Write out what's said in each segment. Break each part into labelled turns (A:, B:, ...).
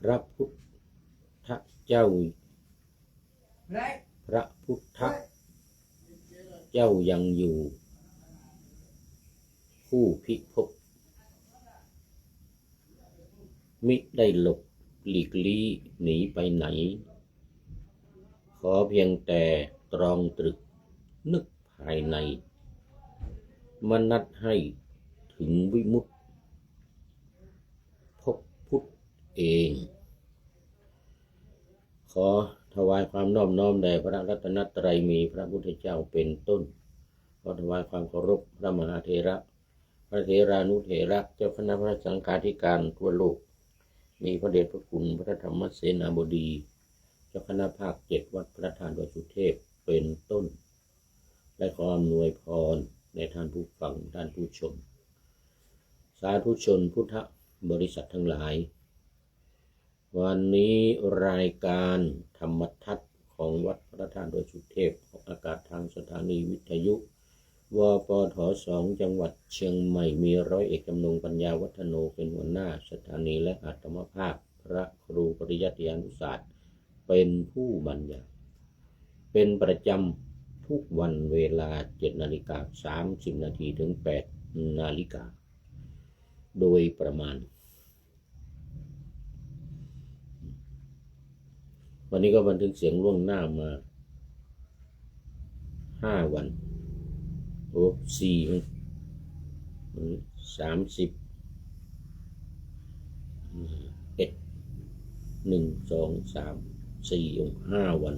A: ระพุทธเจ้าพระพุทธเจ้ายังอยู่ผู้พิภพมิได้หลบหลีกลี้หนีไปไหนขอเพียงแต่ตรองตรึกนึกภายในมนัสให้ถึงวิมุตติพบพุทธเองขอถวายความนอบน้อมแด่พระรัตนตรัยมีพระพุทธเจ้าเป็นต้นขอถวายความเคารพพระมหาเถระพระเถรานุเถระเจ้าคณะพระสังฆาธิการทั่วโลกมีพระเดชพระคุณพระธรรมเสนาบดีเจ้าคณะภาค7วัดพระธาตุดอยสุเทพเป็นต้นและขออำนวยพรในท่านผู้ฟังท่านผู้ชมสาธุชนพุทธบริษัททั้งหลายวันนี้รายการธรรมทัศน์ของวัดพระธาตุดอยสุเทพออกอากาศทางสถานีวิทยุวปท2จังหวัดเชียงใหม่มีร้อยเอกจำนงปัญญาวัฒโนเป็นหัวหน้าสถานีและอาตมภาพพระครูปริยัติยานุศาสตร์เป็นผู้บรรยายเป็นประจำทุกวันเวลา 7:30 นาทีถึง 8 นาฬิกาโดยประมาณวันนี้ก็บันทึกเสียงล่วงหน้ามา5 วัน4 30 1 2 3 4 5 วัน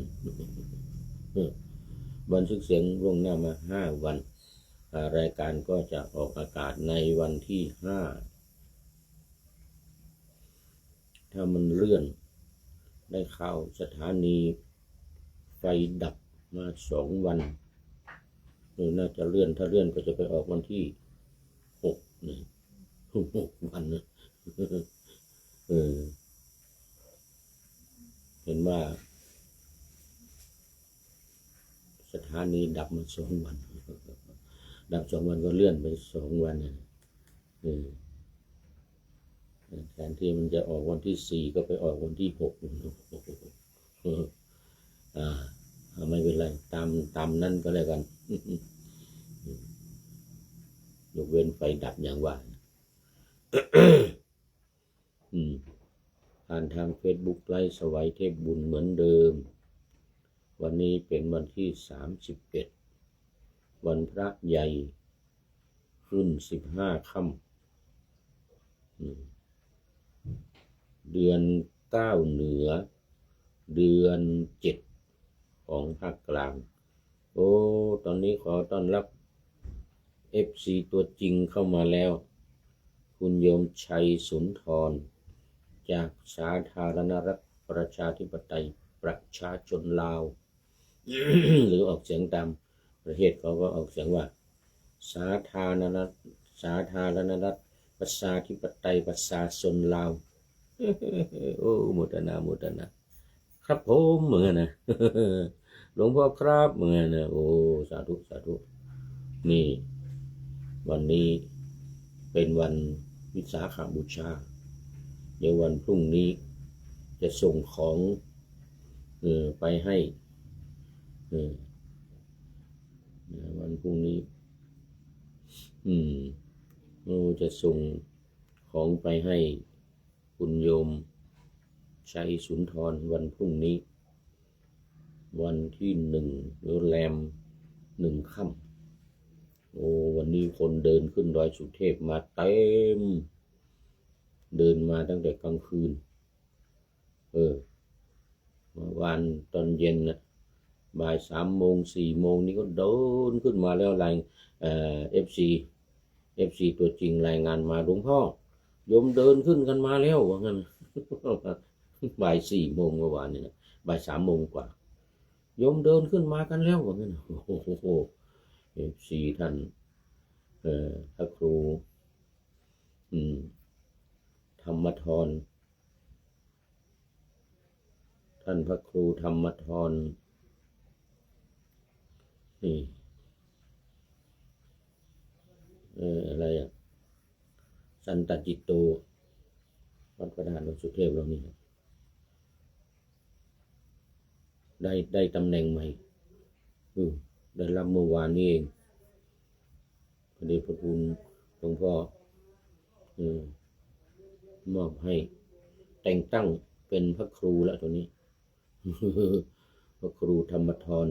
A: บันทึกเสียงล่วงหน้ามา5 วันรายการก็จะออกอากาศในวันที่5ถ้ามันเลื่อนได้ข่าวสถานีไฟดับมา2 วันน่าจะเลื่อนถ้าเลื่อนก็จะไปออกวันที่6นี่6 วันนะเห็นว่าสถานีดับมา2 วันดับ2 วันก็เลื่อนไป2 วันแทนที่มันจะออกวันที่4ก็ไปออกวันที่6ไม่เป็นไรตามนั่นก็แล้วกันยกเว้นไฟดับอย่างว่าผ่านทาง Facebook ไลฟ์สวัยเทพบุญเหมือนเดิมวันนี้เป็นวันที่31วันพระใหญ่ขึ้น15 ค่ำเดือน9เหนือเดือน7ของภาคกลางตอนนี้ขอต้อนรับ FC ตัวจริงเข้ามาแล้วคุณโยมชัยสุนทรจากสาธารณรัฐประชาธิปไตยประชาชนลาว หรือออกเสียงตามประเทศเขาก็ออกเสียงว่าสาธารณรัฐประชาธิปไตยประชาชนลาวโมทนาครับผมเหมือนนะหลวงพ่อครับเหมือนนะสาธุนี่วันนี้เป็นวันวิสาขบูชาเดี๋ยววันพรุ่งนี้จะส่งของไปให้วันพรุ่งนี้จะส่งของไปให้คุณโยมชัยสุนทรวันพรุ่งนี้วันที่1หรือแรม1 ค่ำวันนี้คนเดินขึ้นดอยสุเทพมาเต็มเดินมาตั้งแต่กลางคืนเมื่อวานตอนเย็นนะบ่าย3 โมง 4 โมงนี่ก็เดินขึ้นมาแล้วรายFC ตัวจริงรายงานมาหลวงพ่อโยมเดินขึ้นกันมาแล้วว่างั้นบ่าย 4 โมงเมื่อวานนี่นะบ่าย 3 โมงกว่าโยมเดินขึ้นมากันแล้วว่างั้นFC ท่านพระครูธรรมธรท่านพระครูธรรมธรนี่อะไรสันตจิตโตวัดพระธาตุดอยสุเทพเรานี่ ได้ตำแหน่งใหม่ได้รับเมื่อวานนี้เองพระเดชพระคุณหลวงพ่อมอบให้แต่งตั้งเป็นพระครูแล้วตัวนี้ พระครูธรรมธร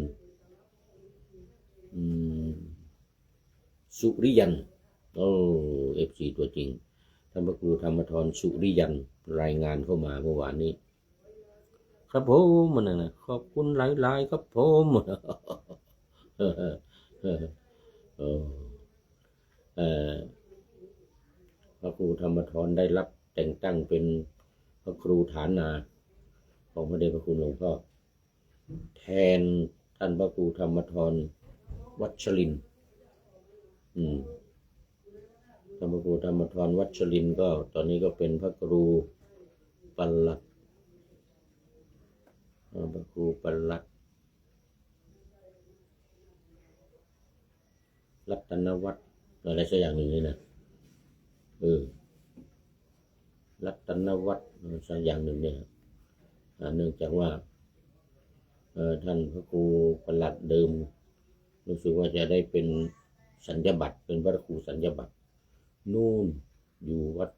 A: สุริยันFC ตัวจริงท่านพระครูธรรมธรสุริยันรายงานเข้ามาเมื่อวานนี้ครับผมมันนะขอบคุณหลายๆครับผมพระครูธรรมธรได้รับแต่งตั้งเป็นพระครูฐานาของพระเดชพระคุณหลวงพ่อแทนท่านพระครูธรรมธรวัชรินทร์ท่านพระครูธรรมธรวัชรินทร์ก็ตอนนี้ก็เป็นพระครูปลัดพระครูปลัดรัตนวัฒน์อะไรสักอย่างหนึ่งนี่นะรัตนวัฒน์สักอย่างหนึ่งเนี่ยเนื่องจากว่าท่านพระครูปลัดเดิมรู้สึกว่าจะได้เป็นสัญญบัตรเป็นพระครูสัญญบัตรนู่นอยู่วัด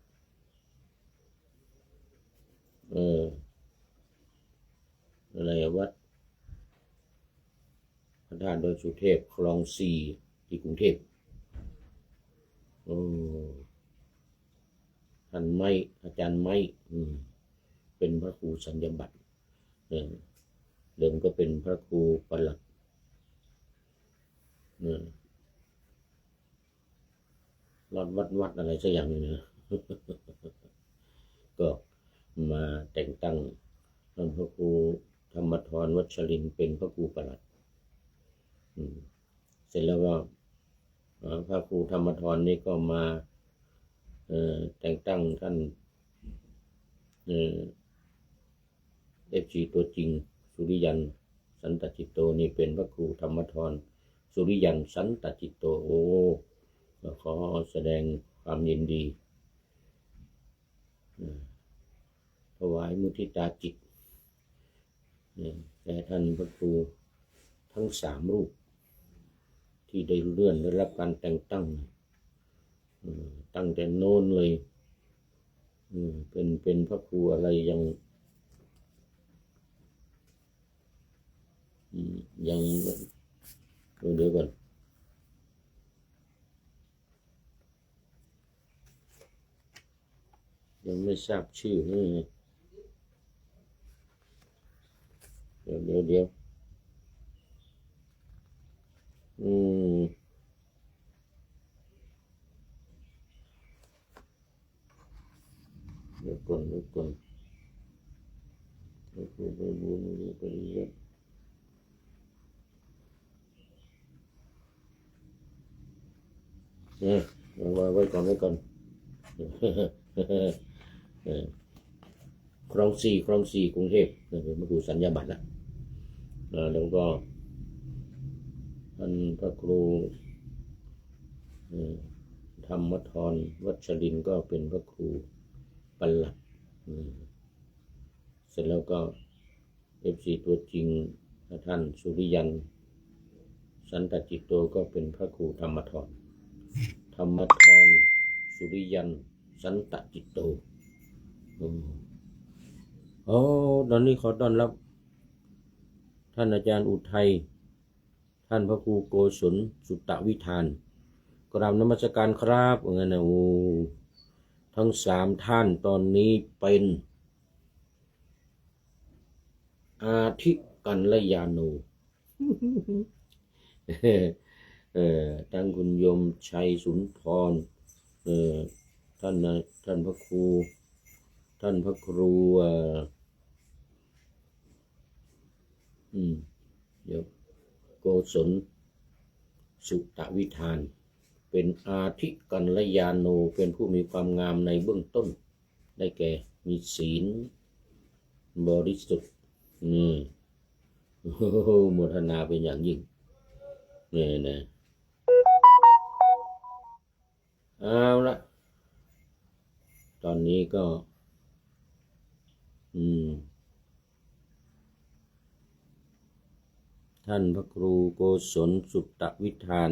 A: อะไรวัดพระธาตุดอยสุเทพคลอง4ที่กรุงเทพท่านไม้อาจารย์ไม้เป็นพระครูสัญญบัตรเดิมก็เป็นพระครูปลัดวัดอะไรสักอย่างนึงนะ ก็มาแต่งตั้งท่านพระครูธรรมธรวัชรินทร์เป็นพระครูปลัดเสร็จแล้วก็พระครูธรรมธรนี่ก็มาแต่งตั้งท่านFC ตัวจริงสุริยันสันตจิตโตนี่เป็นพระครูธรรมธรสุริยันสันตจิตโตขอแสดงความยินดีถวายมุทิตาจิตแด่ท่านพระครูทั้ง3 รูปที่ได้เลื่อนได้รับการแต่งตั้งตั้งแต่โน้นเลยเป็นพระครูอะไรยังเดี๋ยวก่อนยังไม่ทราบชื่อนี่เดี๋ยวเดี๋ยวก่อนพระครูไปบุญปริยัติวางไว้ก่อนคลอง4กรุงเทพเป็นพระครูสัญญาบัตรแล้วแล้วก็ท่านพระครูธรรมธรวัชรินทร์ก็เป็นพระครูปลัดเสร็จแล้วก็ FC ตัวจริงท่านสุริยันสันตจิตโตก็เป็นพระครูธรรมธรสุริยันสันตจิตโตตอนนี้ขอต้อนรับท่านอาจารย์อุทัยท่านพระครูโกศลสุตวิธานกราบนมัสการครับงั้นนะทั้ง3 ท่านตอนนี้เป็นอาทิกัลยาโนทั้งคุณโยมชัยสุนทรท่านพระครูเดี๋ยวโกศลสุตวิธานเป็นอาทิกัลยาโนเป็นผู้มีความงามในเบื้องต้นได้แก่มีศีลบริสุทธิ์โมทนาเป็นอย่างยิ่งนี่นะเอาละตอนนี้ก็ ท่านพระครูโกศลสุตตวิธาน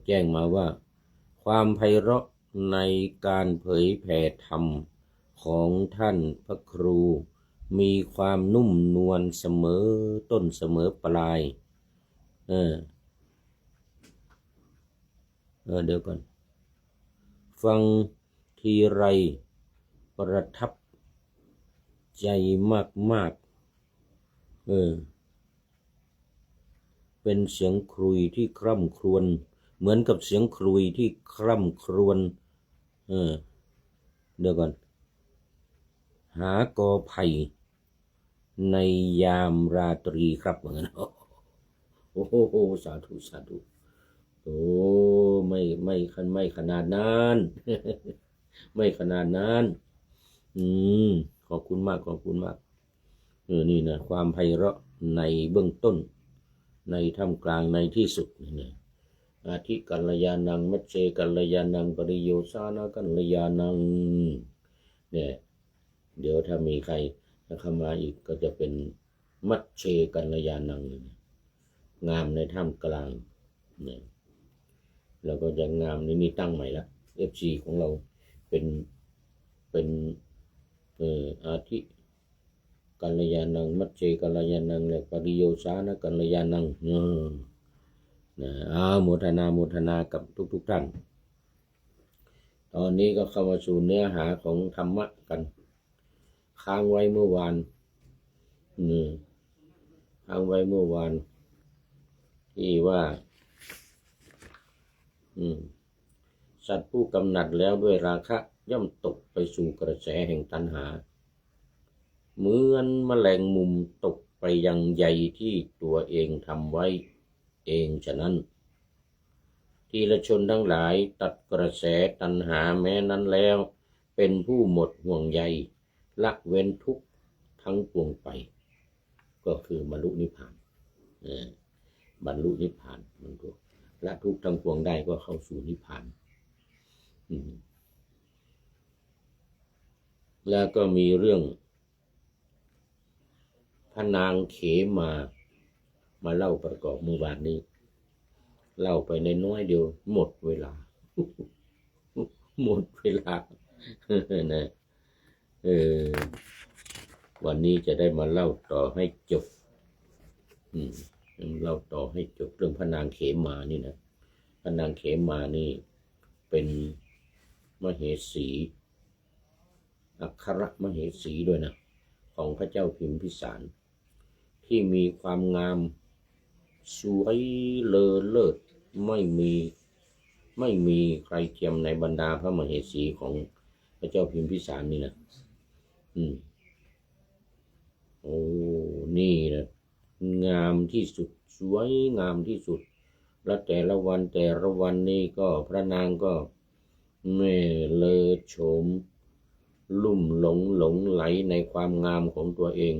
A: แจ้งมาว่าความไพเราะในการเผยแผ่ธรรมของท่านพระครูมีความนุ่มนวลเสมอต้นเสมอปลายเดี๋ยวก่อนฟังทีไรประทับใจมากเป็นเสียงครุยที่คร่ำครวญเหมือนกับเสียงครุยที่คร่ำครวญเดี๋ยวก่อนหากอไผ่ในยามราตรีครับเหมือนโอ้โหสาธุสาธุโอ้ไม่ขนาดนั้นไม่ขนาดนั้นขอบคุณมากขอบคุณมากนี่นะความไพเราะในเบื้องต้นในท่ามกลางในที่สุดนี่อาทิกัลยาณังมัจเจกัลยาณังปริโยสานะกัลยาณังเนี่ยเดี๋ยวถ้ามีใครเข้ามาอีกก็จะเป็นมัจเจกัลยาณังงามในท่ามกลางเนี่ยเราก็จะงามนี่ตั้งใหม่ละ FC ของเราเป็นอาทิกัลยาณังมัจเจกัลยาณังและปริโยสานะกัลยาณังโมทนากับทุกท่านตอนนี้ก็เข้ามาสู่เนื้อหาของธรรมะกันค้างไว้เมื่อวานที่ว่าสัตว์ผู้กำหนัดแล้วด้วยราคะย่อมตกไปสู่กระแสแห่งตัณหาเหมือนแมลงมุมตกไปยังใยที่ตัวเองทำไว้เองฉะนั้นทีละชนทั้งหลายตัดกระแสตัณหาแม้นั้นแล้วเป็นผู้หมดห่วงใยละเว้นทุกข์ทั้งปวงไปก็คือบรรลุนิพพานบรรลุนิพพานมันก็ละทุกข์ทั้งปวงได้ก็เข้าสู่นิพพานแล้วก็มีเรื่องพระนางเขมาเล่าประกอบเมื่อวานนี้เล่าไปในน้อยเดียวหมดเวลา นะวันนี้จะได้มาเล่าต่อให้จบเล่าต่อให้จบเรื่องพระนางเขมานี่นะพระนางเขมานี่เป็นมเหสีอัครมเหสีด้วยนะของพระเจ้าพิมพิสารที่มีความงามสวยเลอเลิศไม่มีใครเทียมในบรรดาพระมเหสีของพระเจ้าพิมพิสารนี่นะโอ้นี่นะงามที่สุดสวยงามที่สุดและแต่ละวันนี่ก็พระนางก็ไม่เลอโฉมลุ่มหลงไหลในความงามของตัวเอง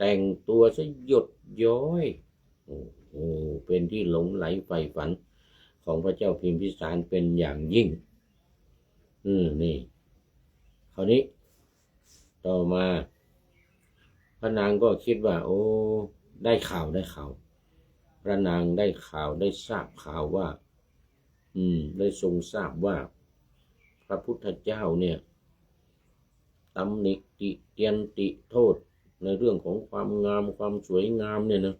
A: แต่งตัวซะหยดย้อยเป็นที่หลงไหลใฝ่ฝันของพระเจ้าพิมพิสารเป็นอย่างยิ่งนี่คราวนี้ต่อมาพระนางก็คิดว่าโอ้ได้ข่าวพระนางได้ข่าวได้ทราบข่าวว่าได้ทรงทราบว่าพระพุทธเจ้าเนี่ยตำหนิติเตียนติโทษในเรื่องของความงามความสวยงามเนี่ยนะ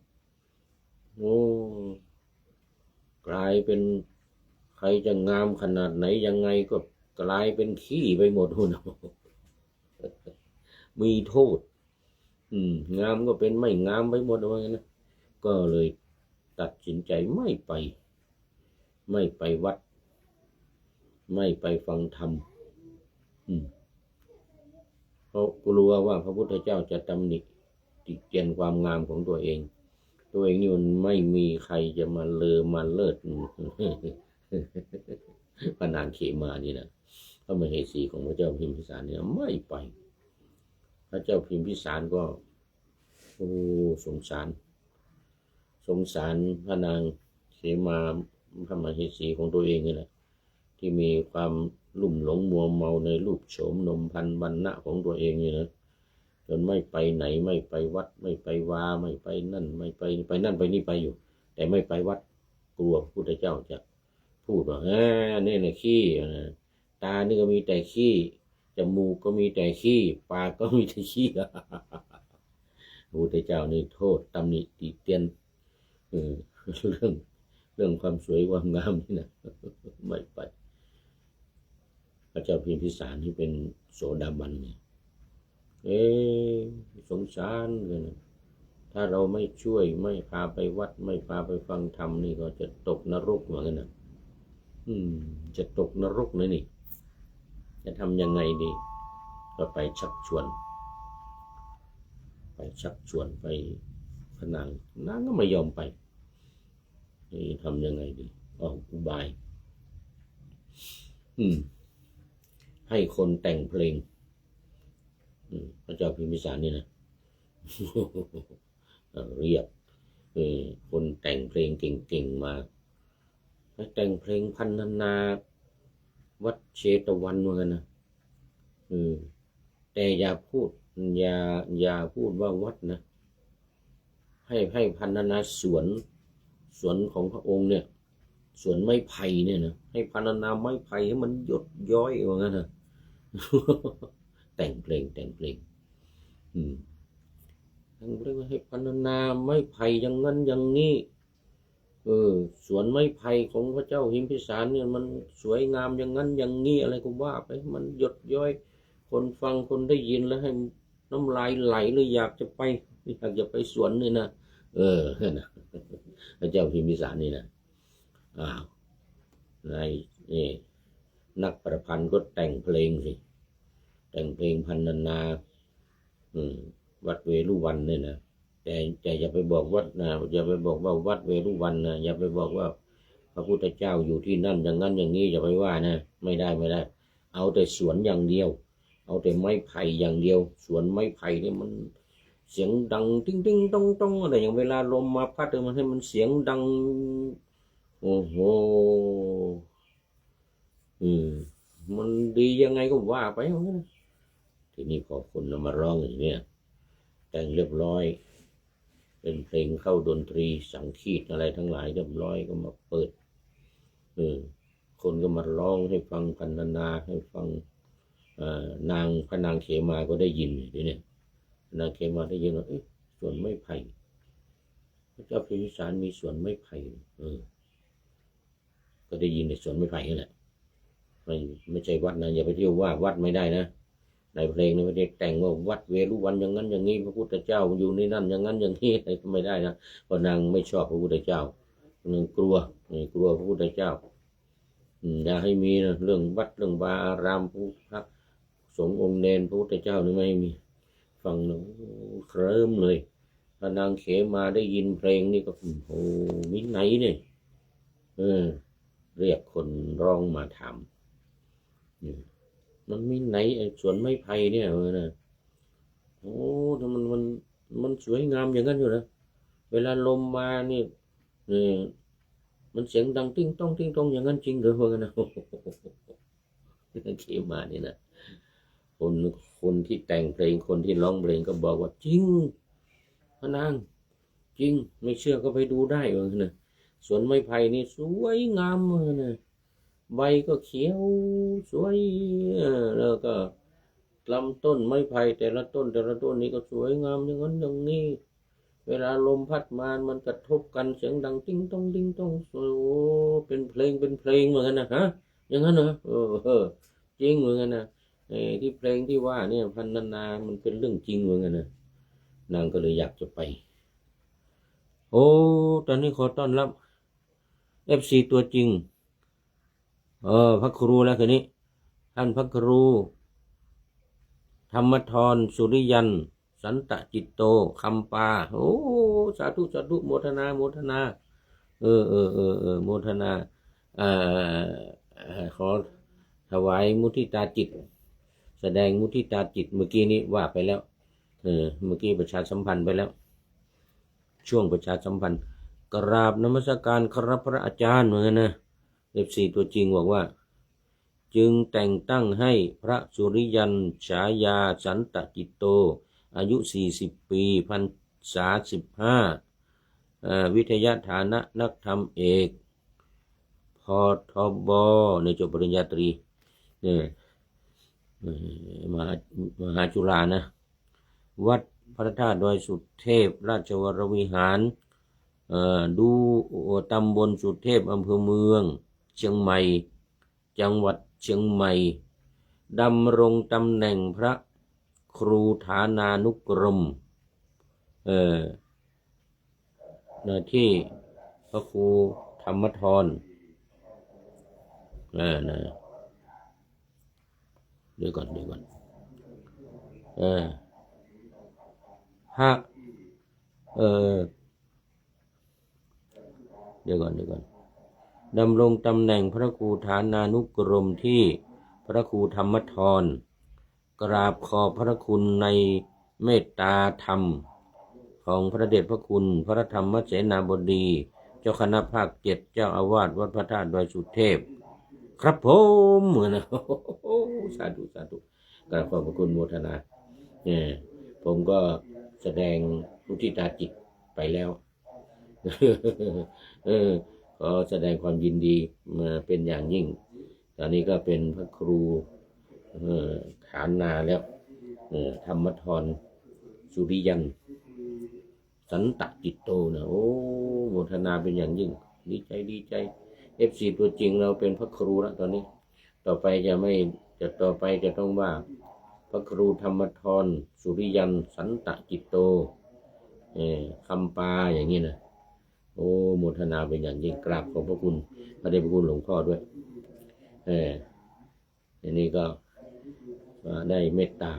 A: โอ้กลายเป็นใครจะงามขนาดไหนยังไงก็กลายเป็นขี้ไปหมดหุ่นมีโทษงามก็เป็นไม่งามไปหมดว่างั้นนะก็เลยตัดสินใจไม่ไปวัดไม่ไปฟังธรรมเพราะกลัวว่าพระพุทธเจ้าจะตำหนิติเตียนความงามของตัวเองนี่มันไม่มีใครจะมาเลอมาเลิศพระนางเขมานี่นะพระมเหสีของพระเจ้าพิมพิสารเนี่ยไม่ไปพระเจ้าพิมพิสารก็สงสารพระนางเขมาพระมเหสีของตัวเองนี่แหละที่มีความลุ่มหลงมัวเมาในรูปโฉมนมพันธุ์วรรณะของตัวเองนี่นะ จนไม่ไปไหนไม่ไปวัดไม่ไปวาไม่ไปนั่นไม่ไปนั่นไปนี่ไปอยู่ แต่ไม่ไปวัดกลัวพระพุทธเจ้าจะพูดว่านี่นะขี้ตานี่ก็มีแต่ขี้จมูกก็มีแต่ขี้ปากก็มีแต่ขี้พระพุทธเจ้านี่โทษตำหนิติเตียนเรื่องความสวยความงามนี่นะไม่ไปพระเจ้าพิมพิสารที่เป็นโสดาบันเนี่ยสงสารเลยนะถ้าเราไม่ช่วยไม่พาไปวัดไม่พาไปฟังธรรมนี่ก็จะตกนรกเหมือนกันนะจะตกนรกเลยนี่จะทำยังไงดีก็ไปชักชวนไปพนังนางก็ไม่ยอมไปนี่ทำยังไงดีออกอุบายให้คนแต่งเพลงพระเจ้าพิมพิสารนี่นะเรียกคนแต่งเพลงเก่งๆมาแต่งเพลงพันนาวัดเชตวันเหมือนกันนะแต่อย่าพูดว่าวัดนะให้พันนาสวนของพระองค์เนี่ยสวนไม้ไผ่เนี่ยนะให้พันนาไม้ไผ่ให้มันยดย้อยว่างั้นนะแต่งเพลงทั้งเรื่องให้พันนาไม้ไผ่อย่างนั้นอย่างนี้สวนไม้ไผ่ของพระเจ้าพิมพิสารเนี่ยมันสวยงามอย่างนั้นอย่างนี้อะไรก็ว่าไปมันหยดย้อยคนฟังคนได้ยินแล้วให้น้ำลายไหลเลยอยากจะไปสวนนี่นะนะพระเจ้าพิมพิสารนี่นะนักประพันธ์ก็แต่งเพลงสิแต่งเพลงพันนาวัดเวรุวันเนี่ยนะแต่อย่าไปบอกวัดนะอย่าไปบอกว่าวัดเวรุวันนะอย่าไปบอกว่าพระพุทธเจ้าอยู่ที่นั่นอย่างนั้นอย่างนี้อย่าไปว่านะไม่ได้เอาแต่สวนอย่างเดียวเอาแต่ไม้ไผ่อย่างเดียวสวนไม้ไผ่เนี่ยมันเสียงดังติ้งติ้งต้องต้องอะไรอย่างเวลาลมมาพัดมันให้มันเสียงดังโอ้โหมันดียังไงก็ว่าไปทีนี้พอคนมาร้องอย่างนี้แต่งเรียบร้อยเป็นเพลงเข้าดนตรีสังคีตอะไรทั้งหลายเรียบร้อยก็มาเปิดคนก็มาร้องให้ฟังพันนาให้ฟังพระนางเขมาก็ได้ยินทีนี้นางเขมาได้ยินว่าสวนไม้ไผ่พระเจ้าพิมพิสารมีสวนไม้ไผ่ก็ได้ยินในสวนไม้ไผ่นี่แหละไม่ใช่วัดนะอย่าไปเที่ยวว่าวัดไม่ได้นะในเพลงนี้ไม่ได้แต่งว่าวัดเวรุวันอย่างนั้นอย่างนี้พระพุทธเจ้าอยู่ในนั่นอย่างนั้นอย่างนี้อะไรก็ไม่ได้นะเพราะนางไม่ชอบพระพุทธเจ้านางกลัวพระพุทธเจ้าอย่าให้มีนะเรื่องวัดเรื่องวาอารามพระสงฆ์องค์เนรพระพุทธเจ้านี่ไม่มีฟังนะเคลิ้มเลยพระนางเขมาได้ยินเพลงนี่ก็โอ้มิไหนเนี่ยเรียกคนร้องมาถามมันมีไหนสวนไม้ไผ่เนี่ยนะโอ้ถ้ามันสวยงามอย่างนั้นอยู่นะเวลาลมมานี่มันเสียงดังติ้งต้องอย่างนั้นจริงหรือเปล่านะเขมานี่นะคนที่แต่งเพลงคนที่ร้องเพลงก็บอกว่าจริงพระนางจริงไม่เชื่อก็ไปดูได้ว่านะสวนไม้ไผ่นี่สวยงามเลยนะใบก็เขียวสวยแล้วก็ลำต้นไม้ไผ่แต่ละต้นนี้ก็สวยงามอย่างนั้นอย่างนี้เวลาลมพัดมามันกระทบกันเสียงดังติ้งต้องโอ้เป็นเพลงเหมือนกันนะฮะอย่างนั้นเหรอจริงเหมือนกันนะที่เพลงที่ว่าเนี่ยพันนามันเป็นเรื่องจริงเหมือนกันนะนางก็เลยอยากจะไปโอ้ตอนนี้ขอต้อนรับ FC ตัวจริงพระครูแล้วคืนนี้ท่านพระครูธรรมธรสุริยันสันตจิตโตคำปาโอ้สาธุโมทนาโมทนาโมทนาขอถวายมุทิตาจิตแสดงมุทิตาจิตเมื่อกี้นี้ว่าไปแล้วเมื่อกี้ประชาสัมพันธ์ไปแล้วช่วงประชาสัมพันธ์กราบนมัสการครับพระอาจารย์เหมือนกันนะFC ตัวจริงบอกว่าจึงแต่งตั้งให้พระสุริยันฉายาสันตจิตโต อายุ40 ปีพรรษา15วิทยาฐานะนักธรรมเอกพทบในจบปริญญาตรีเนี่ยมหาจุฬานะวัดพระธาตุดอยสุเทพราชวรวิหารดูตำบลสุเทพอำเภอเมืองเชียงใหม่จังหวัดเชียงใหม่ดำรงตำแหน่งพระครูฐานานุกรมที่พระครูธรรมธรนะเดี๋ยวก่อนฮะเดี๋ยวก่อนดำรงตำแหน่งพระครูฐานานุกรมที่พระครูธรรมธรกราบขอบพระคุณในเมตตาธรรมของพระเดชพระคุณพระธรรมเสนาบดีเจ้าคณะภาค7เจ้าอาวาสวัดพระธาตุดอยสุเทพครับผมนะสาธุกราบขอบพระคุณโมทนาผมก็แสดงมุทิตาจิตไปแล้วขอแสดงความยินดีมาเป็นอย่างยิ่งตอนนี้ก็เป็นพระครูฐานาแล้วธรรมธรสุริยันสันตจิตโตนะโอ้โมทนาเป็นอย่างยิ่งดีใจFC ตัวจริงเราเป็นพระครูแล้วตอนนี้ต่อไปจะต้องว่าพระครูธรรมธรสุริยันสันตจิตโตคำปาอย่างนี้นะโอ้โมทนาเป็นอย่างยิ่งกราบขอบพระคุณพระเดชพระคุณหลวงพ่อด้วยอันนี้ก็ได้เมตตา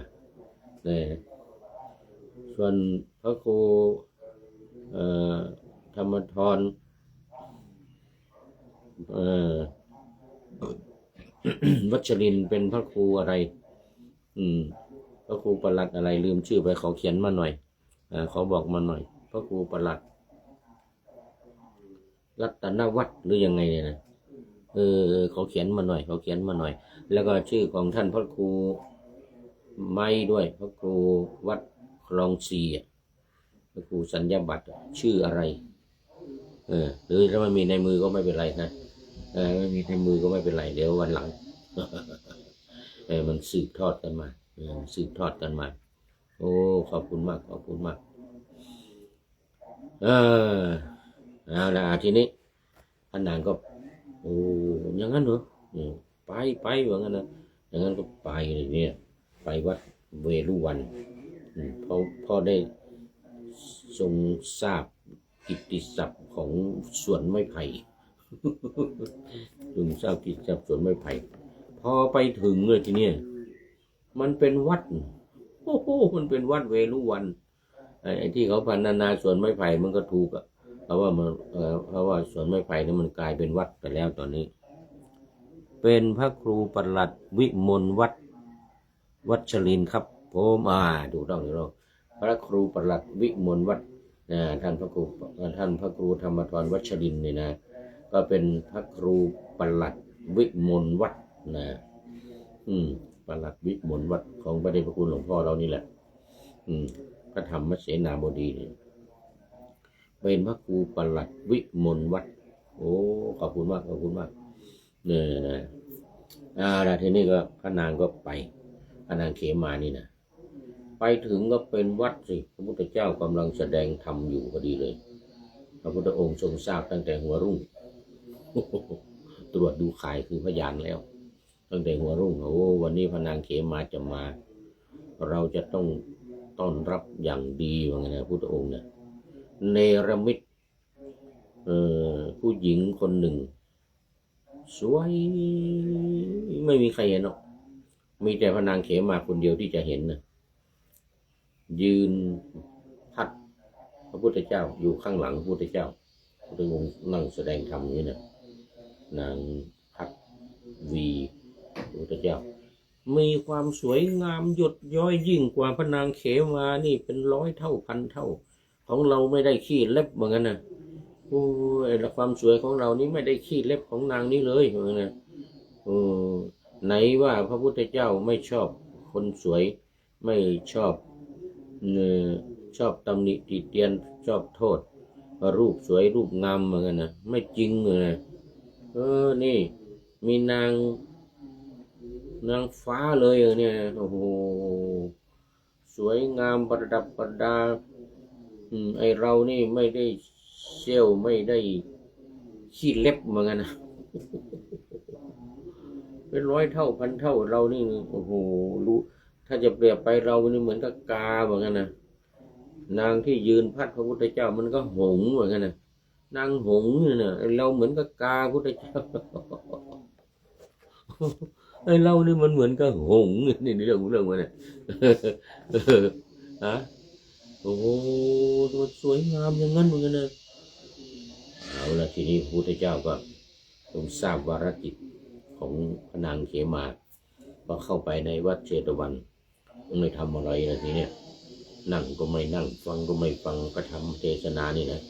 A: ส่วนพระครูธรรมธรวัชรินทร์เป็นพระครูอะไรพระครูประหลัดอะไรลืมชื่อไปเขาเขียนมาหน่อยเขาบอกมาหน่อยพระครูประหลัดรัตนวัฒน์หรือยังไงเนี่ยนะเขาเขียนมาหน่อยแล้วก็ชื่อของท่านพระครูไม้ด้วยพระครูวัดคลองสีพระครูสัญญาบัตรชื่ออะไรหรือถ้าไม่มีในมือก็ไม่เป็นไรนะไม่มีในมือก็ไม่เป็นไรเดี๋ยววันหลัง มันสืบทอดกันมาโอ้ขอบคุณมากเอาละทีนี้พระนางก็โอ้อย่างนั้นเหรอไปว่างั้นนะอย่างนั้นก็ไปเลยเนี่ยไปวัดเวรุวันพ่อได้ทรงทราบกิตติศัพท์ของสวนไม้ไผ่ทรงทราบกิตติศัพท์สวนไม้ไผ่พอไปถึงเลยทีนี้มันเป็นวัดมันเป็นวัดเวรุวันไอ้ที่เขาพรรณนาสวนไม้ไผ่มันก็ถูกอ่ะเพราะว่าสวนไม้ไผ่นี่มันกลายเป็นวัดไปแล้วตอนนี้เป็นพระครูประหลัดวิมลวัชรินทร์ครับผมถูกต้องพระครูประหลัดวิมลวัดท่านพระครูธรรมธรวัชรินทร์นี่นะก็เป็นพระครูประหลัดวิมลวัดนะประหลัดวิมลวัดของพระเดชพระคุณหลวงพ่อเรานี่แหละพระธรรมเสนาบดีนี่เป็นพระครูประหลัดวิมลวัดโอ้ขอบคุณมากเนี่ยทีนี้ก็พระนางก็ไปพระนางเขมานี่นะไปถึงก็เป็นวัดสิพระพุทธเจ้ากำลังแสดงธรรมอยู่พอดีเลยพระพุทธองค์ทรงทราบตั้งแต่หัวรุ่งตรวจดูข่ายคือพยานแล้วตั้งแต่หัวรุ่งโอ้วันนี้พระนางเขมาจะมาเราจะต้องต้อนรับอย่างดีว่าไงนะพุทธองค์เนี่ยเนรมิตผู้หญิงคนหนึ่งสวยไม่มีใครเห็นหรอกมีแต่พระนางเขมาคนเดียวที่จะเห็นนะยืนพัดพระพุทธเจ้าอยู่ข้างหลังพระพุทธเจ้าพระองค์นั่งแสดงธรรมนี่นะนางพัดวีพระพุทธเจ้ามีความสวยงามหยดย้อยยิ่งกว่าพระนางเขมานี่เป็น100 เท่าพันเท่าของเราไม่ได้ขี้เล็บเหมือนกันนะโอ้ยความสวยของเรานี่ไม่ได้ขี้เล็บของนางนี่เลยเหมือนกันนะไหนว่าพระพุทธเจ้าไม่ชอบคนสวยไม่ชอบ ชอบตำหนิติเตียนชอบโทษว่ารูปสวยรูปงามเหมือนกันนะไม่จริงเลยนี่มีนางฟ้าเลยเนี่ยโอ้โหสวยงามประดับประดาไอเรานี่ไม่ได้เซี่ยวไม่ได้ขี้เล็บเหมือนกันนะเป็นร้อยเท่าพันเท่าเรานี่โอ้โหรู้ถ้าจะเปรียบไปเรานี่เหมือนกับกาเหมือนกันนะนางที่ยืนพัดพระพุทธเจ้ามันก็หงส์เหมือนกันนะนางหงส์เนี่ยเราเหมือนกับกาพุทธเจ้าไอเรานี่มันเหมือนกับหงส์นี่เรื่องมันเนี่ยฮะโอ้โหตัวสวยงามอย่างนั้นเหมือนกันนะเอาละทีนี้พระพุทธเจ้าก็ทรงทราบวาระจิตของพระนางเขมาก็เข้าไปในวัดเชตวันไม่ทำอะไรนะทีเนี้ยนั่งก็ไม่นั่งฟังก็ไม่ฟังก็ทำเทศนานี่นะ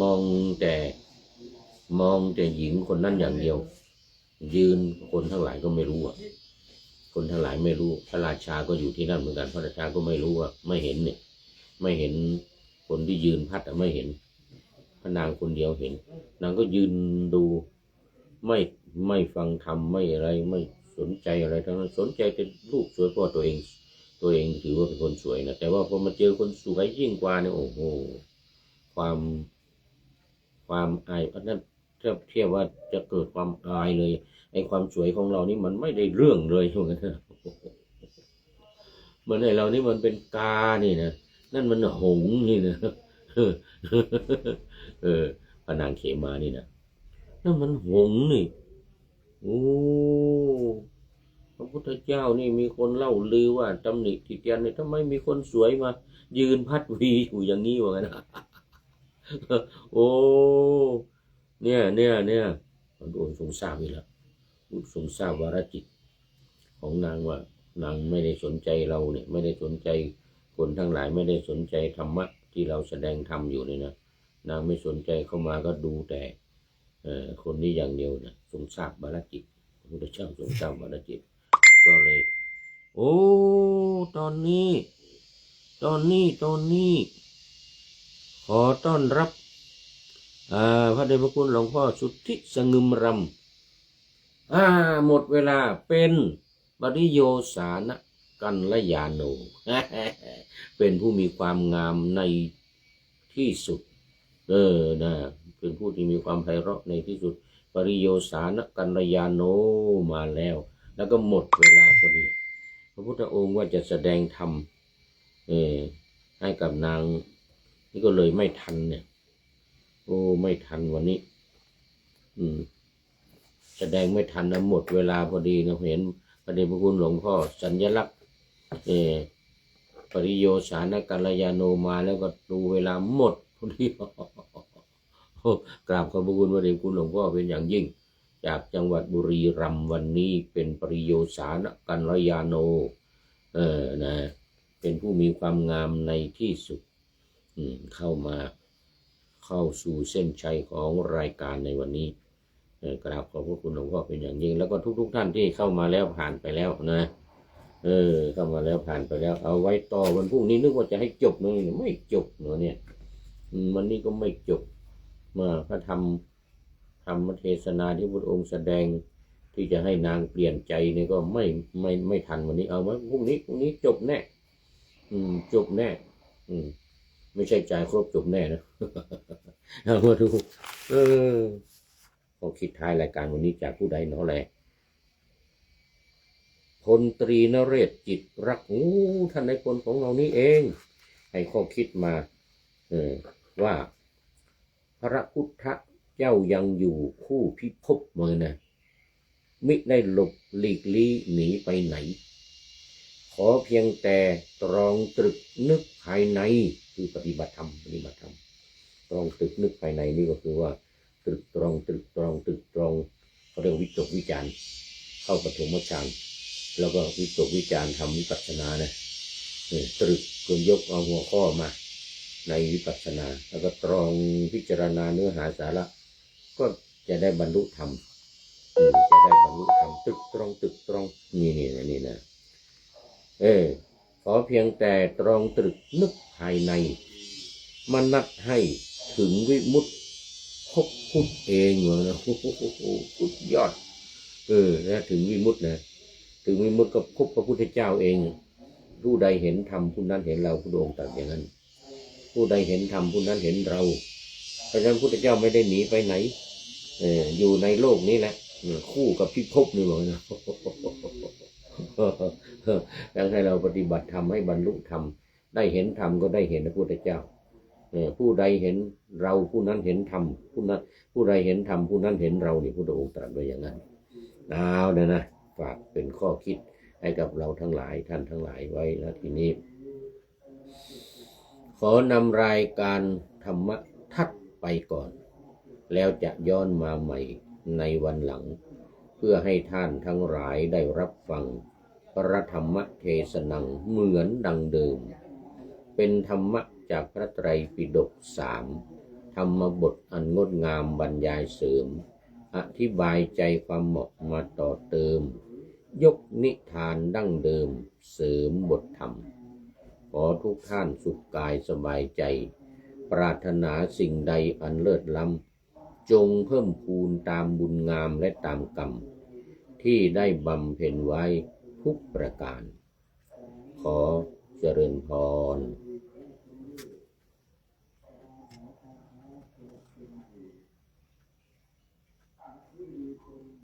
A: มองแต่หญิงคนนั้นอย่างเดียวยืนคนทั้งหลายก็ไม่รู้อ่ะคนทั้งหลายไม่รู้พระราชาก็อยู่ที่นั่นเหมือนกันพระราชาก็ไม่รู้ว่าไม่เห็นเนี่ยไม่เห็นคนที่ยืนพัดไม่เห็นพระนางคนเดียวเห็นนางก็ยืนดูไม่ฟังธรรมไม่อะไรไม่สนใจอะไรทั้งนั้นสนใจแต่รูปสวยเพราะตัวเองถือว่าเป็นคนสวยนะแต่ว่าพอมาเจอคนสวยยิ่งกว่าเนี่ยโอ้โหความอายอันนั้นเทียบว่าจะเกิดความอายเลยไอ้ความสวยของเรานี่มันไม่ได้เรื่องเลยเหมือนกันเหมือนไอ้เรานี่มันเป็นกานี่นะนั่นมันหงส์นี่นะพระนางเขมานี่นะนั่นมันหงส์นี่โอ้พระพุทธเจ้านี่มีคนเล่าลือว่าตำหนิติเตียนนี่ทำไมมีคนสวยมายืนพัดวีอยู่อย่างนี้วะกันนะโอ้เนี่ยมันโดนทรงทราบอีกแล้วทรงทราบวาระจิตของนางว่านางไม่ได้สนใจเราเนี่ยไม่ได้สนใจคนทั้งหลายไม่ได้สนใจธรรมะที่เราแสดงธรรมอยู่เนี่ยนะนางไม่สนใจเข้ามาก็ดูแต่คนนี้อย่างเดียวนะทรงทราบวาระจิตพระพุทธเจ้าทรงทราบวาระจิตก็เลยโอ้ตอนนี้ขอต้อนรับพระเดชพระคุณหลวงพ่อสุทธิสงึมรำหมดเวลาเป็นปริโยสานะกัลยาโน เป็นผู้มีความงามในที่สุดนะเป็นผู้ที่มีความไพเราะในที่สุดปริโยสานะกัลยาโนมาแล้วก็หมดเวลาพอดีพระพุทธองค์ว่าจะแสดงธรรมให้กับนางนี่ก็เลยไม่ทันเนี่ยโอ้ไม่ทันวันนี้แสดงไม่ทันนะหมดเวลาพอดีนะเห็นพระเดชพระคุณหลวงพ่อสัญลักษณ์ปริโยสานกัลยาโนมาแล้วก็ดูเวลาหมดพอดีกราบขอบพระคุณพระเดชพระคุณหลวงพ่อเป็นอย่างยิ่งจากจังหวัดบุรีรัมย์วันนี้เป็นปริโยสานกัลยาโนนะเป็นผู้มีความงามในที่สุดเข้าสู่เส้นชัยของรายการในวันนี้กราบขอบพระคุณหลวงพ่อเป็นอย่างยิ่งแล้วก็ทุกท่านที่เข้ามาแล้วผ่านไปแล้วนะเข้ามาแล้วผ่านไปแล้วเอาไว้ต่อวันพรุ่งนี้นึกว่าจะให้จบเลยไม่จบเนอะเนี่ยวันนี้ก็ไม่จบมาพระธรรมเทศนาที่พระองค์แสดงที่จะให้นางเปลี่ยนใจเนี่ยก็ไม่ทันวันนี้เอาไว้พรุ่งนี้จบแน่จบแน่ไม่ใช่จ่ายครบจบแน่นะเอามาดูข้อคิดท้ายรายการวันนี้จากผู้ใดเนาะแหละพลตรีนเรศจิตรักท่านในพลของเรานี่เองให้ข้อคิดมาว่าพระพุทธเจ้ายังอยู่คู่พิภพเมื่อนะมิได้หลบหลีกลี่หนีไปไหนขอเพียงแต่ตรองตรึกนึกภายในคือปฏิบัติธรรมตรองตรึกนึกภายในนี่ก็คือว่าตรึกตรองเขาเรียกวิตกวิจารณ์เข้าปฐมฌานแล้วก็วิตกวิจารณ์ทำวิปัสสนานะตรึกจนยกเอาหัวข้อมาในวิปัสสนาแล้วก็ตรองพิจารณาเนื้อหาสาระก็จะได้บรรลุธรรมตรึกตรองนี่นะ ขอเพียงแต่ตรองตรึกนึกภายในมันนัดให้ถึงวิมุตติพบพุทธเองเหรอนะโอ้โหสุดยอดนะถึงวิมุตตินะถึงวิมุตติก็พบพระพุทธเจ้าเองผู้ใดเห็นธรรมผู้นั้นเห็นเราพระองค์ตรัสอย่างนั้นผู้ใดเห็นธรรมผู้นั้นเห็นเราเพราะฉะนั้นพระพุทธเจ้าไม่ได้หนีไปไหนอยู่ในโลกนี้แหละคู่กับพิภพนี่บอกนะดังให้เราปฏิบัติธรรมให้บรรลุธรรมได้เห็นธรรมก็ได้เห็นพระพุทธเจ้าผู้ใดเห็นเราผู้นั้นเห็นธรรมผู้ใดเห็นธรรมผู้นั้นเห็นเรานี่พระองค์ตรัสไว้อย่างนั้นเอานะฝากเป็นข้อคิดให้กับเราทั้งหลายท่านทั้งหลายไว้แล้วทีนี้ขอนำรายการธรรมทัศน์ไปก่อนแล้วจะย้อนมาใหม่ในวันหลังเพื่อให้ท่านทั้งหลายได้รับฟังพระธรรมเทศนังเหมือนดังเดิมเป็นธรรมะจากพระไตรปิฎก3ธรรมบทอันงดงามบรรยายเสริมอธิบายใจความเหมาะมาต่อเติมยกนิทานดั้งเดิมเสริมบทธรรมขอทุกท่านสุขกายสบายใจปรารถนาสิ่งใดอันเลิศล้ำจงเพิ่มพูนตามบุญงามและตามกรรมที่ได้บำเพ็ญไว้ทุกประการขอเจริญพร